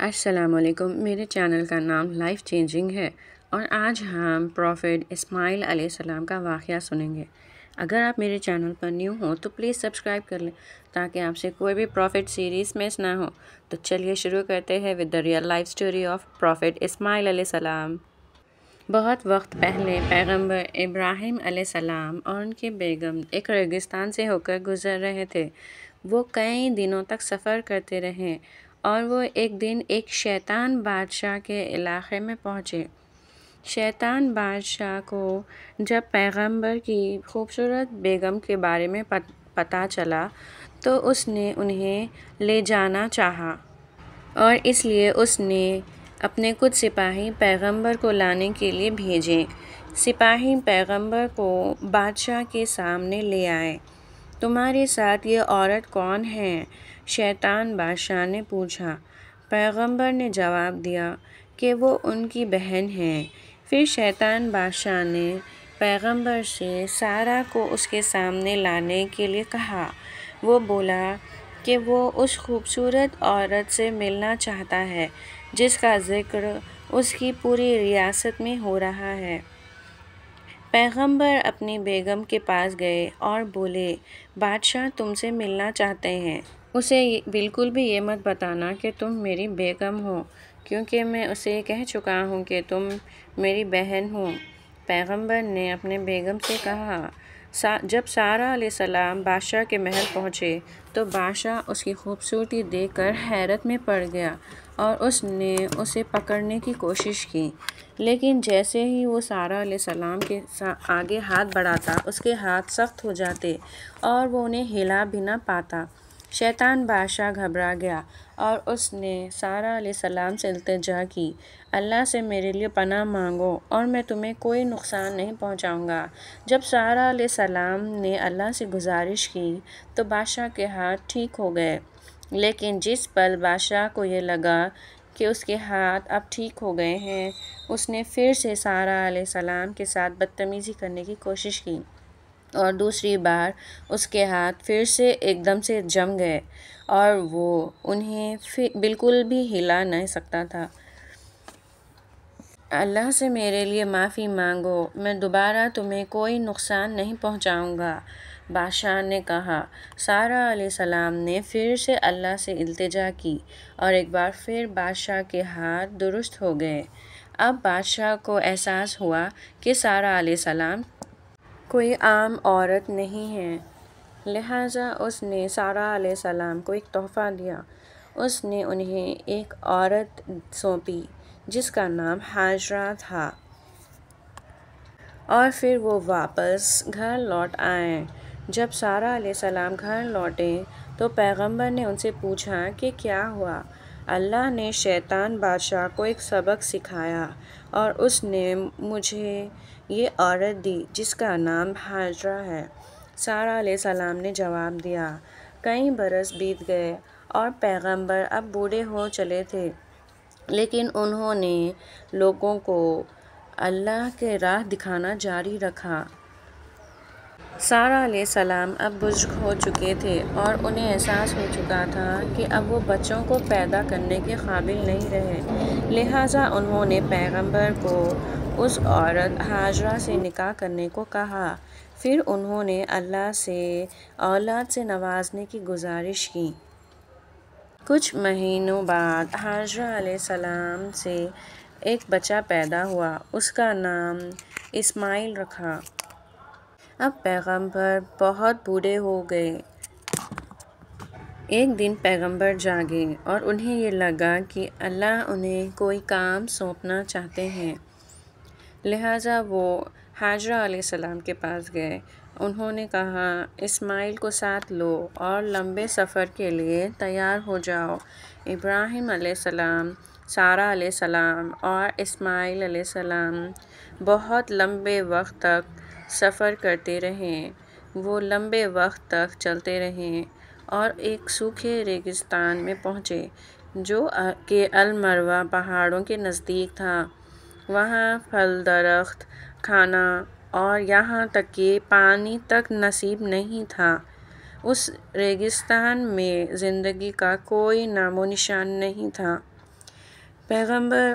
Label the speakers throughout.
Speaker 1: السلام علیکم، میرے چینل کا نام لائف چینجنگ ہے اور آج ہم پروفیٹ اسماعیل علیہ السلام کا واقعہ سنیں گے۔ اگر آپ میرے چینل پر نیو ہوں تو پلیز سبسکرائب کر لیں تاکہ آپ سے کوئی بھی پروفیٹ سیریز مس نہ ہو۔ تو چلیے شروع کرتے ہیں with the real life story of prophet Ismail علیہ السلام۔ بہت وقت پہلے پیغمبر ابراہیم علیہ السلام اور ان کی بیگم ایک ریگستان سے ہو کر گزر رہے تھے۔ وہ کئی دنوں تک سفر کرتے رہے اور وہ ایک دن ایک شیطان بادشاہ کے علاقے میں پہنچے۔ شیطان بادشاہ کو جب پیغمبر کی خوبصورت بیگم کے بارے میں پتہ چلا تو اس نے انہیں لے جانا چاہا اور اس لیے اس نے اپنے کچھ سپاہی پیغمبر کو لانے کے لیے بھیجے۔ سپاہی پیغمبر کو بادشاہ کے سامنے لے آئے۔ تمہارے ساتھ یہ عورت کون ہے؟ شیطان بادشاہ نے پوچھا۔ پیغمبر نے جواب دیا کہ وہ ان کی بہن ہے۔ پھر شیطان بادشاہ نے پیغمبر سے سارہ کو اس کے سامنے لانے کے لیے کہا۔ وہ بولا کہ وہ اس خوبصورت عورت سے ملنا چاہتا ہے جس کا ذکر اس کی پوری ریاست میں ہو رہا ہے۔ پیغمبر اپنی بیگم کے پاس گئے اور بولے، بادشاہ تم سے ملنا چاہتے ہیں۔ اسے بالکل بھی یہ مت بتانا کہ تم میری بیگم ہو کیونکہ میں اسے کہہ چکا ہوں کہ تم میری بہن ہو۔ پیغمبر نے اپنے بیگم سے کہا۔ جب سارہ علیہ السلام بادشاہ کے محل پہنچے تو بادشاہ اس کی خوبصورتی دیکھ کر حیرت میں پڑ گیا اور اس نے اسے پکڑنے کی کوشش کی، لیکن جیسے ہی وہ سارہ علیہ السلام کے آگے ہاتھ بڑھاتا اس کے ہاتھ سخت ہو جاتے اور وہ انہیں ہلا بھی نہ پاتا۔ شیطان بادشاہ گھبرا گیا اور اس نے سارہ علیہ السلام سے التجا کی، اللہ سے میرے لیے پناہ مانگو اور میں تمہیں کوئی نقصان نہیں پہنچاؤں گا۔ جب سارہ علیہ السلام نے اللہ سے گزارش کی تو بادشاہ کے ہاتھ ٹھیک ہو گئے، لیکن جس پل بادشاہ کو یہ لگا کہ اس کے ہاتھ اب ٹھیک ہو گئے ہیں، اس نے پھر سے سارہ علیہ السلام کے ساتھ بدتمیزی کرنے کی کوشش کی اور دوسری بار اس کے ہاتھ پھر سے ایک دم سے جم گئے اور وہ انہیں بالکل بھی ہلا نہیں سکتا تھا۔ اللہ سے میرے لیے معافی مانگو، میں دوبارہ تمہیں کوئی نقصان نہیں پہنچاؤں گا، بادشاہ نے کہا۔ سارہ علیہ السلام نے پھر سے اللہ سے التجا کی اور ایک بار پھر بادشاہ کے ہاتھ درست ہو گئے۔ اب بادشاہ کو احساس ہوا کہ سارہ علیہ السلام کوئی عام عورت نہیں ہے، لہٰذا اس نے سارہ علیہ السلام کو ایک تحفہ دیا۔ اس نے انہیں ایک عورت سونپی جس کا نام ہاجرہ تھا اور پھر وہ واپس گھر لوٹ آئے۔ جب سارہ علیہ السلام گھر لوٹے تو پیغمبر نے ان سے پوچھا کہ کیا ہوا؟ اللہ نے شیطان بادشاہ کو ایک سبق سکھایا اور اس نے مجھے یہ عورت دی جس کا نام ہاجرہ ہے، سارہ علیہ السلام نے جواب دیا۔ کئی برس بیت گئے اور پیغمبر اب بوڑھے ہو چلے تھے، لیکن انہوں نے لوگوں کو اللہ کی راہ دکھانا جاری رکھا۔ سارہ علیہ السلام اب بزرگ ہو چکے تھے اور انہیں احساس ہو چکا تھا کہ اب وہ بچوں کو پیدا کرنے کے قابل نہیں رہے، لہٰذا انہوں نے پیغمبر کو اس عورت ہاجرہ سے نکاح کرنے کو کہا۔ پھر انہوں نے اللہ سے اولاد سے نوازنے کی گزارش کی۔ کچھ مہینوں بعد ہاجرہ علیہ السلام سے ایک بچہ پیدا ہوا، اس کا نام اسماعیل رکھا۔ اب پیغمبر بہت بوڑھے ہو گئے۔ ایک دن پیغمبر جاگے اور انہیں یہ لگا کہ اللہ انہیں کوئی کام سونپنا چاہتے ہیں، لہٰذا وہ ہاجرہ علیہ السلام کے پاس گئے۔ انہوں نے کہا، اسماعیل کو ساتھ لو اور لمبے سفر کے لیے تیار ہو جاؤ۔ ابراہیم علیہ السلام، سارہ علیہ السلام اور اسماعیل علیہ السلام بہت لمبے وقت تک سفر کرتے رہے۔ وہ لمبے وقت تک چلتے رہے اور ایک سوکھے ریگستان میں پہنچے جو کہ المروہ پہاڑوں کے نزدیک تھا۔ وہاں پھل درخت، کھانا اور یہاں تک کہ پانی تک نصیب نہیں تھا۔ اس ریگستان میں زندگی کا کوئی نام و نشان نہیں تھا۔ پیغمبر،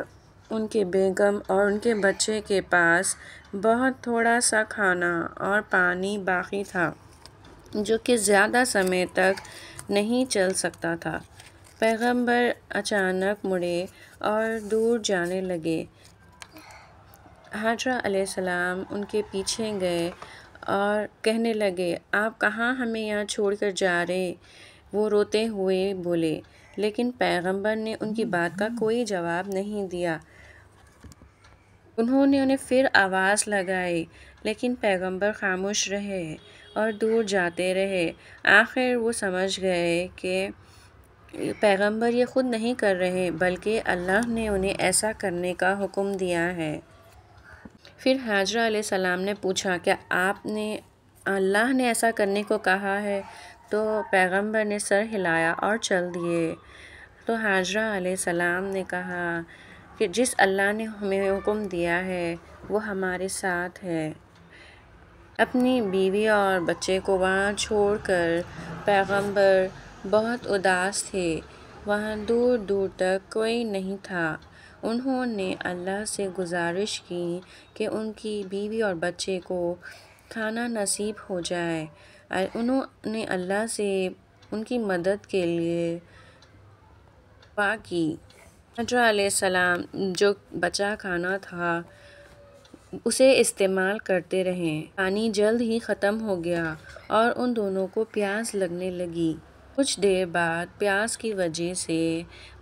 Speaker 1: ان کے بیگم اور ان کے بچے کے پاس بہت تھوڑا سا کھانا اور پانی باقی تھا جو کہ زیادہ سمے تک نہیں چل سکتا تھا۔ پیغمبر اچانک مڑے اور دور جانے لگے۔ حاجرہ علیہ السلام ان کے پیچھے گئے اور کہنے لگے، آپ کہاں ہمیں یہاں چھوڑ کر جا رہے؟ وہ روتے ہوئے بولے، لیکن پیغمبر نے ان کی بات کا کوئی جواب نہیں دیا۔ انہوں نے انہیں پھر آواز لگائی، لیکن پیغمبر خاموش رہے اور دور جاتے رہے۔ آخر وہ سمجھ گئے کہ پیغمبر یہ خود نہیں کر رہے بلکہ اللہ نے انہیں ایسا کرنے کا حکم دیا ہے۔ پھر حاجرہ علیہ السلام نے پوچھا، کیا اللہ نے ایسا کرنے کو کہا ہے؟ تو پیغمبر نے سر ہلایا اور چل دیے۔ تو حاجرہ علیہ السلام نے کہا کہ جس اللہ نے ہمیں حکم دیا ہے وہ ہمارے ساتھ ہے۔ اپنی بیوی اور بچے کو وہاں چھوڑ کر پیغمبر بہت اداس تھے۔ وہاں دور دور تک کوئی نہیں تھا۔ انہوں نے اللہ سے گزارش کی کہ ان کی بیوی اور بچے کو کھانا نصیب ہو جائے۔ انہوں نے اللہ سے ان کی مدد کے لیے دعا کی۔ حاجرہ علیہ السلام جو بچا کھانا تھا اسے استعمال کرتے رہے۔ پانی جلد ہی ختم ہو گیا اور ان دونوں کو پیاس لگنے لگی۔ کچھ دیر بعد پیاس کی وجہ سے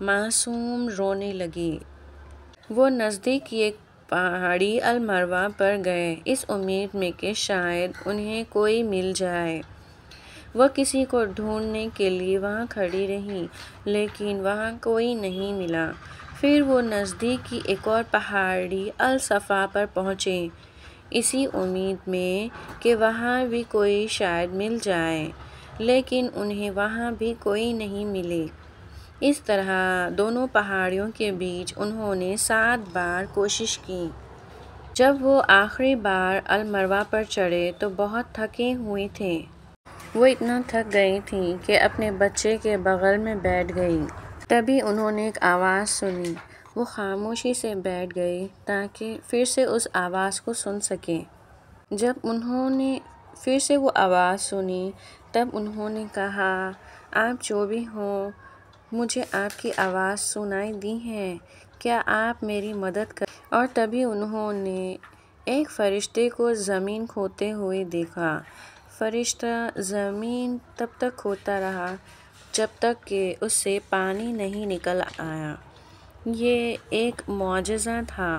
Speaker 1: معصوم رونے لگے۔ وہ نزدیک ایک پہاڑی المروہ پر گئے، اس امید میں کہ شاید انہیں کوئی مل جائے۔ وہ کسی کو ڈھونڈنے کے لیے وہاں کھڑی رہیں، لیکن وہاں کوئی نہیں ملا۔ پھر وہ نزدیک کی ایک اور پہاڑی الصفا پر پہنچے، اسی امید میں کہ وہاں بھی کوئی شاید مل جائے، لیکن انہیں وہاں بھی کوئی نہیں ملے۔ اس طرح دونوں پہاڑیوں کے بیچ انہوں نے 7 بار کوشش کی۔ جب وہ آخری بار المروہ پر چڑھے تو بہت تھکے ہوئے تھے۔ وہ اتنا تھک گئی تھیں کہ اپنے بچے کے بغل میں بیٹھ گئیں۔ تبھی انہوں نے ایک آواز سنی۔ وہ خاموشی سے بیٹھ گئی تاکہ پھر سے اس آواز کو سن سکیں۔ جب انہوں نے پھر سے وہ آواز سنی تب انہوں نے کہا، آپ جو بھی ہوں، مجھے آپ کی آواز سنائی دی ہے، کیا آپ میری مدد کریں؟ اور تبھی انہوں نے ایک فرشتے کو زمین کھودتے ہوئے دیکھا۔ فرشتہ زمین تب تک کھودتا رہا جب تک کہ اس سے پانی نہیں نکل آیا۔ یہ ایک معجزہ تھا۔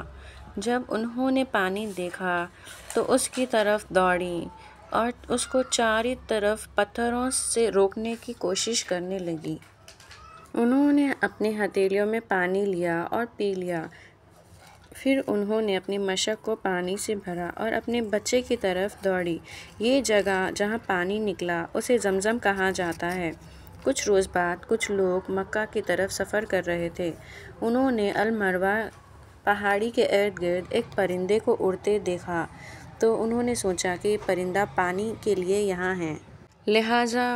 Speaker 1: جب انہوں نے پانی دیکھا تو اس کی طرف دوڑیں اور اس کو چاروں طرف پتھروں سے روکنے کی کوشش کرنے لگیں۔ انہوں نے اپنی ہتھیلیوں میں پانی لیا اور پی لیا۔ پھر انہوں نے اپنی مشق کو پانی سے بھرا اور اپنے بچے کی طرف دوڑی۔ یہ جگہ جہاں پانی نکلا اسے زمزم کہا جاتا ہے۔ کچھ روز بعد کچھ لوگ مکہ کی طرف سفر کر رہے تھے۔ انہوں نے المروہ پہاڑی کے ارد گرد ایک پرندے کو اڑتے دیکھا تو انہوں نے سوچا کہ یہ پرندہ پانی کے لیے یہاں ہے۔ لہٰذا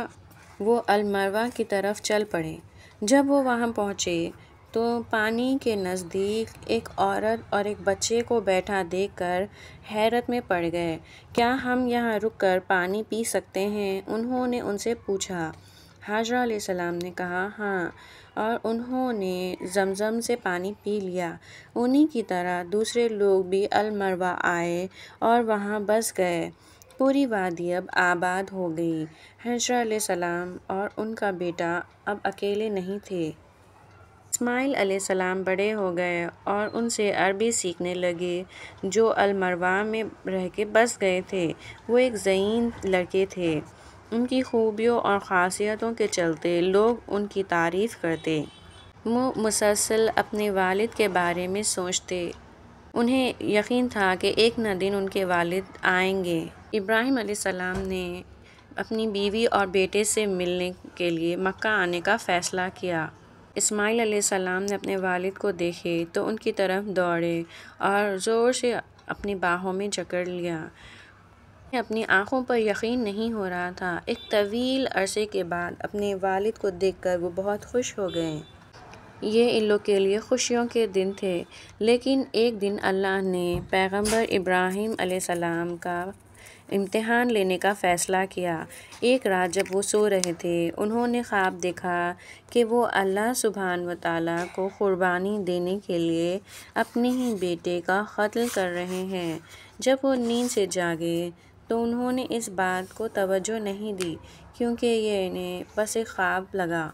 Speaker 1: وہ المروہ کی طرف چل پڑے۔ جب وہ وہاں پہنچے تو پانی کے نزدیک ایک عورت اور ایک بچے کو بیٹھا دیکھ کر حیرت میں پڑ گئے۔ کیا ہم یہاں رک کر پانی پی سکتے ہیں؟ انہوں نے ان سے پوچھا۔ حاجرہ علیہ السلام نے کہا، ہاں، اور انہوں نے زمزم سے پانی پی لیا۔ انہی کی طرح دوسرے لوگ بھی المروہ آئے اور وہاں بس گئے۔ پوری وادی اب آباد ہو گئی۔ حاجرہ علیہ السلام اور ان کا بیٹا اب اکیلے نہیں تھے۔ اسماعیل علیہ السلام بڑے ہو گئے اور ان سے عربی سیکھنے لگے جو المروہ میں رہ کے بس گئے تھے۔ وہ ایک ذہین لڑکے تھے۔ ان کی خوبیوں اور خاصیتوں کے چلتے لوگ ان کی تعریف کرتے۔ وہ مسلسل اپنے والد کے بارے میں سوچتے۔ انہیں یقین تھا کہ ایک نہ دن ان کے والد آئیں گے۔ ابراہیم علیہ السلام نے اپنی بیوی اور بیٹے سے ملنے کے لیے مکہ آنے کا فیصلہ کیا۔ اسماعیل علیہ السلام نے اپنے والد کو دیکھے تو ان کی طرف دوڑے اور زور سے اپنی باہوں میں جکڑ لیا۔ انہیں اپنی آنکھوں پر یقین نہیں ہو رہا تھا۔ ایک طویل عرصے کے بعد اپنے والد کو دیکھ کر وہ بہت خوش ہو گئے۔ یہ ان لوگ کے لیے خوشیوں کے دن تھے۔ لیکن ایک دن اللہ نے پیغمبر ابراہیم علیہ السلام کا امتحان لینے کا فیصلہ کیا۔ ایک رات جب وہ سو رہے تھے، انہوں نے خواب دیکھا کہ وہ اللہ سبحانہ وتعالیٰ کو قربانی دینے کے لیے اپنے ہی بیٹے کا قتل کر رہے ہیں۔ جب وہ نیند سے جاگے تو انہوں نے اس بات کو توجہ نہیں دی کیونکہ یہ انہیں بس ایک خواب لگا۔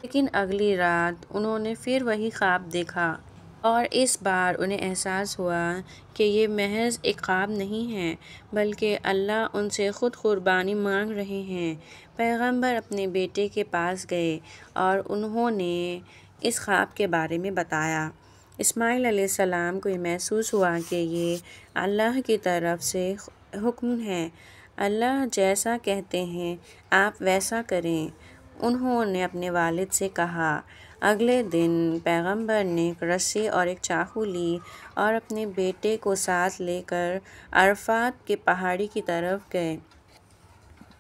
Speaker 1: لیکن اگلی رات انہوں نے پھر وہی خواب دیکھا اور اس بار انہیں احساس ہوا کہ یہ محض ایک خواب نہیں ہے بلکہ اللہ ان سے خود قربانی مانگ رہے ہیں۔ پیغمبر اپنے بیٹے کے پاس گئے اور انہوں نے اس خواب کے بارے میں بتایا۔ اسماعیل علیہ السلام کو یہ محسوس ہوا کہ یہ اللہ کی طرف سے حکم ہے۔ اللہ جیسا کہتے ہیں آپ ویسا کریں، انہوں نے اپنے والد سے کہا۔ اگلے دن پیغمبر نے ایک رسی اور ایک چاقو لی اور اپنے بیٹے کو ساتھ لے کر عرفات کے پہاڑی کی طرف گئے۔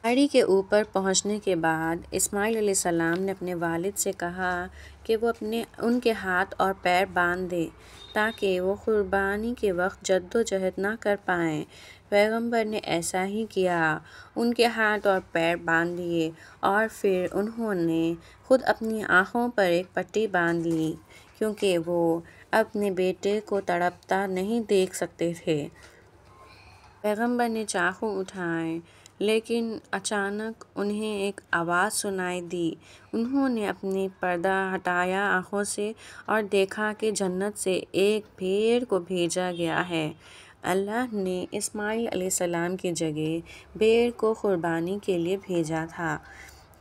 Speaker 1: پہاڑی کے اوپر پہنچنے کے بعد اسماعیل علیہ السلام نے اپنے والد سے کہا کہ وہ ان کے ہاتھ اور پیر باندھ دے تاکہ وہ قربانی کے وقت جدوجہد نہ کر پائیں۔ پیغمبر نے ایسا ہی کیا، ان کے ہاتھ اور پیر باندھ دیے اور پھر انہوں نے خود اپنی آنکھوں پر ایک پٹی باندھ لی کیونکہ وہ اپنے بیٹے کو تڑپتا نہیں دیکھ سکتے تھے۔ پیغمبر نے چاقو اٹھائے لیکن اچانک انہیں ایک آواز سنائی دی۔ انہوں نے اپنی پردہ ہٹایا آنکھوں سے اور دیکھا کہ جنت سے ایک بھیڑ کو بھیجا گیا ہے۔ اللہ نے اسماعیل علیہ السلام کی جگہ بھیڑ کو قربانی کے لیے بھیجا تھا۔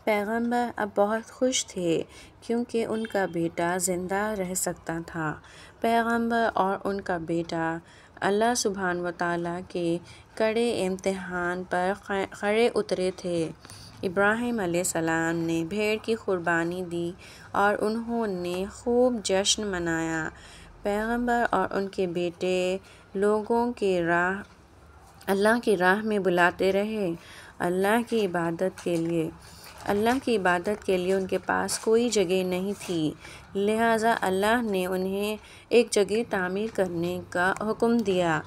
Speaker 1: پیغمبر اب بہت خوش تھے کیونکہ ان کا بیٹا زندہ رہ سکتا تھا۔ پیغمبر اور ان کا بیٹا اللہ سبحانہ وتعالیٰ کے کڑے امتحان پر کھرے اترے تھے۔ ابراہیم علیہ السلام نے بھیڑ کی قربانی دی اور انہوں نے خوب جشن منایا۔ پیغمبر اور ان کے بیٹے لوگوں کے اللہ کی راہ میں بلاتے رہے۔ اللہ کی عبادت کے لیے ان کے پاس کوئی جگہ نہیں تھی، لہٰذا اللہ نے انہیں ایک جگہ تعمیر کرنے کا حکم دیا۔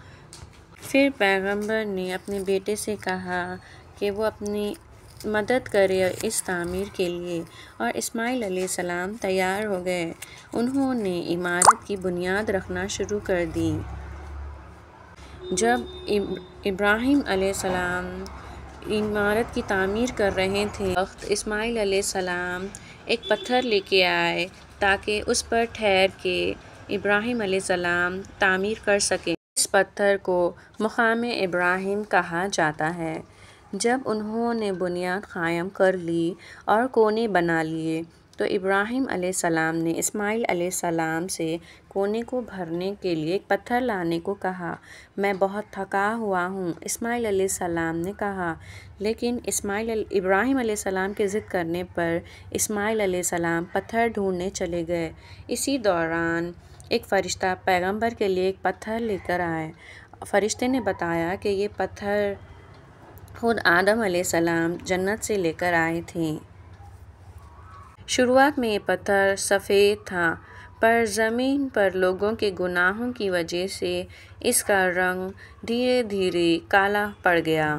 Speaker 1: پھر پیغمبر نے اپنے بیٹے سے کہا کہ وہ اپنی مدد کرے اس تعمیر کے لیے، اور اسماعیل علیہ السلام تیار ہو گئے۔ انہوں نے عمارت کی بنیاد رکھنا شروع کر دی۔ جب ابراہیم علیہ السلام عمارت کی تعمیر کر رہے تھے، اس وقت اسماعیل علیہ السلام ایک پتھر لے کے آئے تاکہ اس پر ٹھہر کے ابراہیم علیہ السلام تعمیر کر سکیں۔ اس پتھر کو مقام ابراہیم کہا جاتا ہے۔ جب انہوں نے بنیاد قائم کر لی اور کونے بنا لیے تو ابراہیم علیہ السلام نے اسماعیل علیہ السلام سے کونے کو بھرنے کے لیے ایک پتھر لانے کو کہا۔ میں بہت تھکا ہوا ہوں، اسماعیل علیہ السلام نے کہا۔ لیکن ابراہیم علیہ السلام کے ضد کرنے پر اسماعیل علیہ السلام پتھر ڈھونڈنے چلے گئے۔ اسی دوران ایک فرشتہ پیغمبر کے لیے ایک پتھر لے کر آئے۔ فرشتے نے بتایا کہ یہ پتھر خود آدم علیہ السلام جنت سے لے کر آئے تھے۔ شروعات میں یہ پتھر سفید تھا، پر زمین پر لوگوں کے گناہوں کی وجہ سے اس کا رنگ دھیرے دھیرے کالا پڑ گیا۔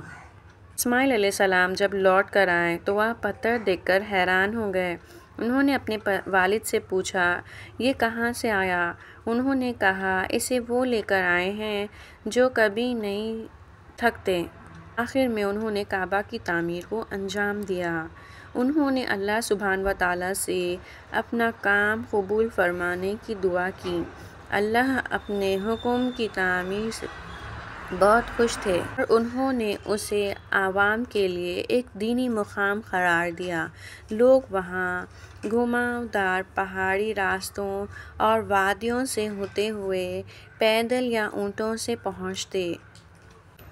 Speaker 1: اسماعیل علیہ السلام جب لوٹ کر آئے تو وہ پتھر دیکھ کر حیران ہو گئے۔ انہوں نے اپنے والد سے پوچھا، یہ کہاں سے آیا؟ انہوں نے کہا، اسے وہ لے کر آئے ہیں جو کبھی نہیں تھکتے۔ آخر میں انہوں نے کعبہ کی تعمیر کو انجام دیا۔ انہوں نے اللہ سبحانہ وتعالیٰ سے اپنا کام قبول فرمانے کی دعا کی۔ اللہ اپنے حکم کی تعمیر سے بہت خوش تھے اور انہوں نے اسے عوام کے لیے ایک دینی مقام قرار دیا۔ لوگ وہاں گھماؤدار پہاڑی راستوں اور وادیوں سے ہوتے ہوئے پیدل یا اونٹوں سے پہنچتے۔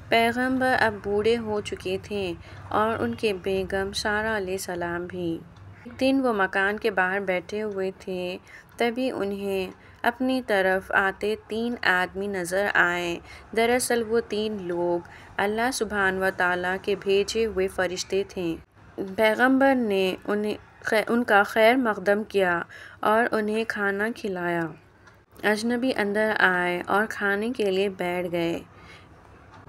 Speaker 1: پیغمبر اب بوڑھے ہو چکے تھے اور ان کے بیگم سارہ علیہ السلام بھی۔ ایک دن وہ مکان کے باہر بیٹھے ہوئے تھے، تبھی انہیں اپنی طرف آتے 3 آدمی نظر آئے۔ دراصل وہ 3 لوگ اللہ سبحانہ وتعالیٰ کے بھیجے ہوئے فرشتے تھے۔ پیغمبر نے ان کا خیر مقدم کیا اور انہیں کھانا کھلایا۔ اجنبی اندر آئے اور کھانے کے لیے بیٹھ گئے۔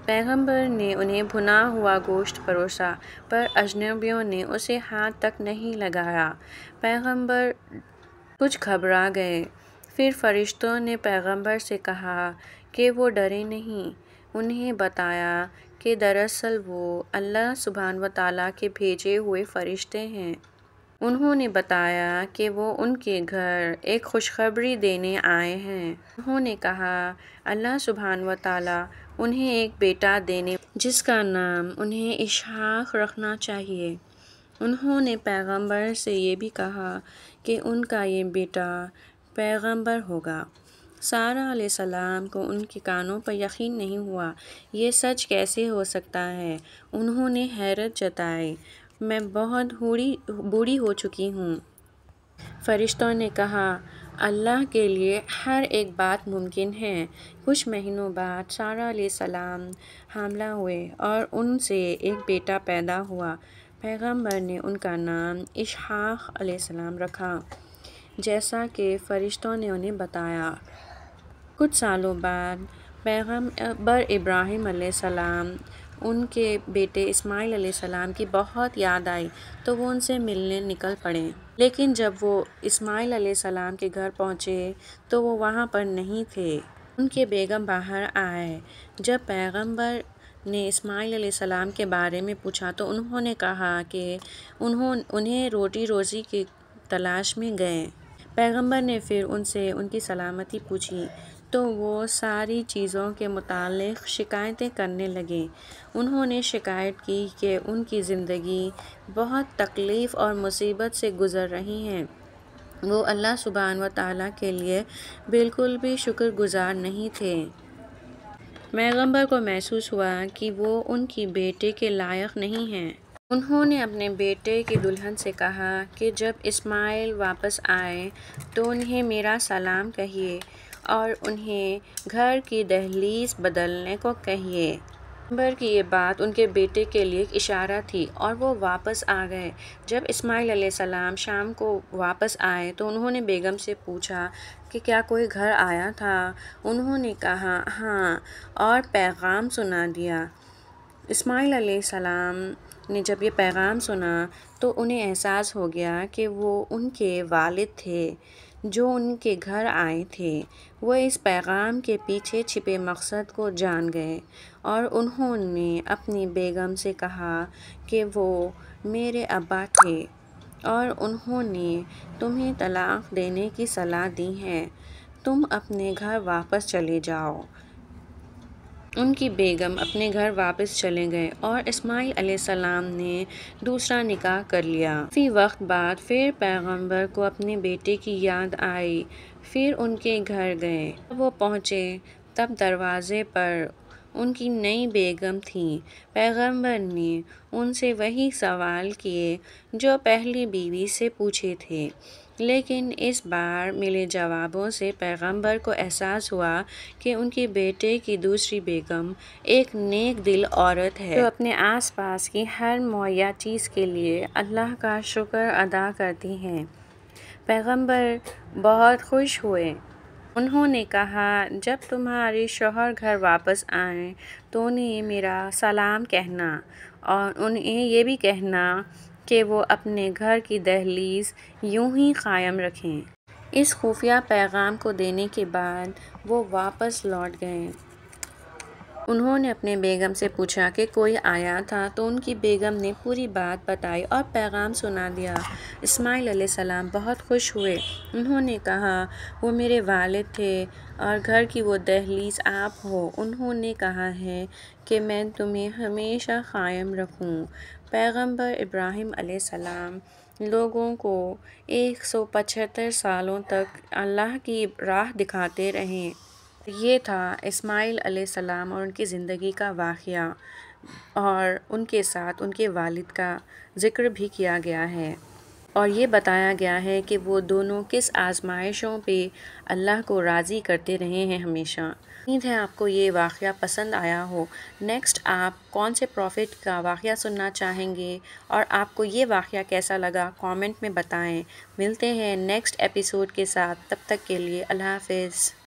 Speaker 1: پیغمبر نے انہیں بھنا ہوا گوشت پروسا، پر اجنبیوں نے اسے ہاتھ تک نہیں لگایا۔ پیغمبر کچھ گھبرا گئے۔ پھر فرشتوں نے پیغمبر سے کہا کہ وہ ڈرے نہیں۔ انہیں بتایا کہ دراصل وہ اللہ سبحانہ وتعالیٰ کے بھیجے ہوئے فرشتے ہیں۔ انہوں نے بتایا کہ وہ ان کے گھر ایک خوشخبری دینے آئے ہیں۔ انہوں نے کہا اللہ سبحانہ وتعالیٰ انہیں ایک بیٹا دینے جس کا نام انہیں اسحاق رکھنا چاہیے۔ انہوں نے پیغمبر سے یہ بھی کہا کہ ان کا یہ بیٹا پیغمبر ہوگا۔ سارہ علیہ السلام کو ان کے کانوں پر یقین نہیں ہوا۔ یہ سچ کیسے ہو سکتا ہے؟ انہوں نے حیرت جتائی۔ میں بہت بوڑھی ہو چکی ہوں۔ فرشتوں نے کہا اللہ کے لیے ہر ایک بات ممکن ہے۔ کچھ مہینوں بعد سارہ علیہ السلام حاملہ ہوئے اور ان سے ایک بیٹا پیدا ہوا۔ پیغمبر نے ان کا نام اسحاق علیہ السلام رکھا، جیسا کہ فرشتوں نے انہیں بتایا۔ کچھ سالوں بعد پیغمبر ابراہیم علیہ السلام ان کے بیٹے اسماعیل علیہ السلام کی بہت یاد آئی تو وہ ان سے ملنے نکل پڑے۔ لیکن جب وہ اسماعیل علیہ السلام کے گھر پہنچے تو وہ وہاں پر نہیں تھے۔ ان کے بیگم باہر آئے۔ جب پیغمبر نے اسماعیل علیہ السلام کے بارے میں پوچھا تو انہوں نے کہا کہ انہیں روٹی روزی کی تلاش میں گئے۔ پیغمبر نے پھر ان سے ان کی سلامتی پوچھی تو وہ ساری چیزوں کے متعلق شکایتیں کرنے لگے۔ انہوں نے شکایت کی کہ ان کی زندگی بہت تکلیف اور مصیبت سے گزر رہی ہے۔ وہ اللہ سبحانہ وتعالیٰ کے لیے بالکل بھی شکر گزار نہیں تھے۔ پیغمبر کو محسوس ہوا کہ وہ ان کی بیٹے کے لائق نہیں ہیں۔ انہوں نے اپنے بیٹے کی دلہن سے کہا کہ جب اسماعیل واپس آئیں تو انہیں میرا سلام کہیے اور انہیں گھر کی دہلیز بدلنے کو کہیے۔ پیغمبر کی یہ بات ان کے بیٹے کے لیے ایک اشارہ تھی اور وہ واپس آ گئے۔ جب اسماعیل علیہ السلام شام کو واپس آئے تو انہوں نے بیگم سے پوچھا کہ کیا کوئی گھر آیا تھا؟ انہوں نے کہا ہاں اور پیغام سنا دیا۔ اسماعیل علیہ السلام نے جب یہ پیغام سنا تو انہیں احساس ہو گیا کہ وہ ان کے والد تھے جو ان کے گھر آئے تھے۔ وہ اس پیغام کے پیچھے چھپے مقصد کو جان گئے اور انہوں نے اپنی بیگم سے کہا کہ وہ میرے ابا تھے اور انہوں نے تمہیں طلاق دینے کی صلاح دی ہے، تم اپنے گھر واپس چلے جاؤ۔ ان کی بیگم اپنے گھر واپس چلے گئے اور اسماعیل علیہ السلام نے دوسرا نکاح کر لیا۔ کافی وقت بعد پھر پیغمبر کو اپنے بیٹے کی یاد آئی۔ پھر ان کے گھر گئے۔ جب وہ پہنچے تب دروازے پر ان کی نئی بیگم تھیں۔ پیغمبر نے ان سے وہی سوال کیے جو پہلی بیوی سے پوچھے تھے، لیکن اس بار ملے جوابوں سے پیغمبر کو احساس ہوا کہ ان کے بیٹے کی دوسری بیگم ایک نیک دل عورت ہے جو اپنے آس پاس کی ہر مہیا چیز کے لیے اللہ کا شکر ادا کرتی ہے۔ پیغمبر بہت خوش ہوئے۔ انہوں نے کہا جب تمہارے شوہر گھر واپس آئیں تو انہیں میرا سلام کہنا اور انہیں یہ بھی کہنا کہ وہ اپنے گھر کی دہلیز یوں ہی قائم رکھیں۔ اس خفیہ پیغام کو دینے کے بعد وہ واپس لوٹ گئے۔ انہوں نے اپنے بیگم سے پوچھا کہ کوئی آیا تھا تو ان کی بیگم نے پوری بات بتائی اور پیغام سنا دیا۔ اسماعیل علیہ السلام بہت خوش ہوئے۔ انہوں نے کہا وہ میرے والد تھے اور گھر کی وہ دہلیز آپ ہو۔ انہوں نے کہا ہے کہ میں تمہیں ہمیشہ قائم رکھوں۔ پیغمبر ابراہیم علیہ السلام لوگوں کو 175 سالوں تک اللہ کی راہ دکھاتے رہے۔ یہ تھا اسماعیل علیہ السلام اور ان کی زندگی کا واقعہ، اور ان کے ساتھ ان کے والد کا ذکر بھی کیا گیا ہے۔ اور یہ بتایا گیا ہے کہ وہ دونوں کس آزمائشوں پہ اللہ کو راضی کرتے رہے ہیں ہمیشہ۔ امید ہے آپ کو یہ واقعہ پسند آیا ہو۔ نیکسٹ آپ کون سے پروفٹ کا واقعہ سننا چاہیں گے اور آپ کو یہ واقعہ کیسا لگا کامنٹ میں بتائیں۔ ملتے ہیں نیکسٹ ایپیسوڈ کے ساتھ، تب تک کے لیے اللہ حافظ۔